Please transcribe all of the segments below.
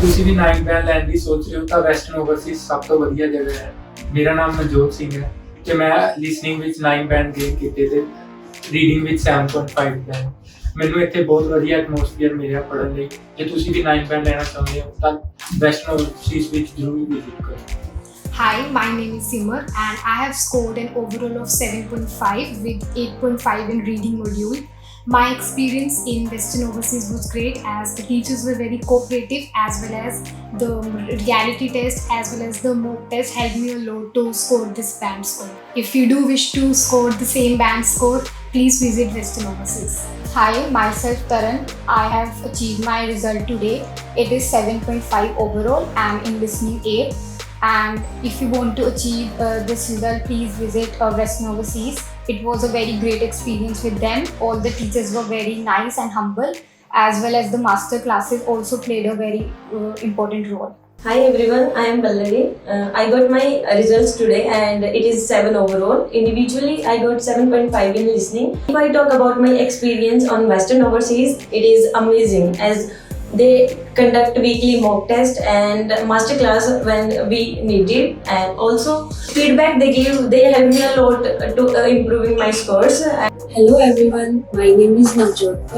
ਤੁਸੀਂ ਵੀ 9 ਬੈਂਡ ਲੈਣ ਦੀ ਸੋਚ ਰਹੇ ਹੋ ਤਾਂ ਵੈਸਟਰਨ ਓਵਰਸੀਜ਼ ਸਭ ਤੋਂ ਵਧੀਆ ਜਗ੍ਹਾ ਹੈ। ਮੇਰਾ ਨਾਮ ਮਨਜੋਤ ਸਿੰਘ ਹੈ ਤੇ ਮੈਂ ਲਿਸਨਿੰਗ ਵਿੱਚ 9 ਬੈਂਡ ਗੇਨ ਕੀਤੇ ਤੇ ਰੀਡਿੰਗ ਵਿੱਚ 7.5 ਬੈਂਡ। ਮੈਨੂੰ ਇੱਥੇ ਬਹੁਤ ਵਧੀਆ ਐਟਮੋਸਫੀਅਰ ਮਿਲਿਆ ਪੜ੍ਹਨ ਲਈ। ਜੇ ਤੁਸੀਂ ਵੀ 9 ਬੈਂਡ ਲੈਣਾ ਚਾਹੁੰਦੇ ਹੋ ਤਾਂ ਵੈਸਟਰਨ ਓਵਰਸੀਜ਼ ਵਿੱਚ ਜ਼ਰੂਰ ਵਿਜ਼ਿਟ ਕਰੋ। Hi, my name is Simar and I have scored an overall of 7.5 with 8.5 in reading module. My experience in Western Overseas was great as the teachers were very cooperative, as well as the reality test as well as the mock test helped me a lot to score this band score. If you do wish to score the same band score, please visit Western Overseas. Hi, myself Taran. I have achieved my result today. It is 7.5 overall and in listening 8. And if you want to achieve this result, please visit Western Overseas. It was a very great experience with them. All the teachers were very nice and humble, as well as the master classes also played a very important role. Hi everyone, I am Pallavi. I got my results today and it is 7 overall. Individually, I got 7.5 in listening. If I talk about my experience on Western Overseas, it is amazing as they conduct weekly mock test and master class when we need it, and also feedback they give, they help me a lot to improving my scores. Hello everyone, my name is Navjot.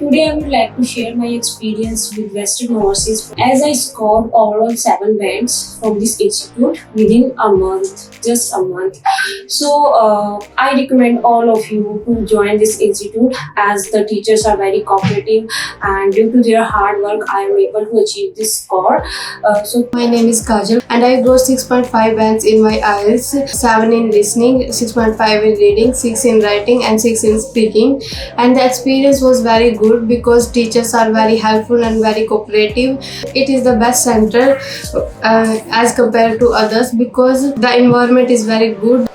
Today I would like to share my experience with Western Overseas as I scored overall 7 bands from this institute within a month, just a month. So I recommend all of you to join this institute as the teachers are very cooperative and due to their hard work I am able to achieve this score. My name is Kajal and I got 6.5 bands in my IELTS, 7 in listening, 6.5 in reading, 6 in writing and 6 in speaking. And the experience was very good because teachers are very helpful and very cooperative. It is the best center as compared to others because the environment is very good.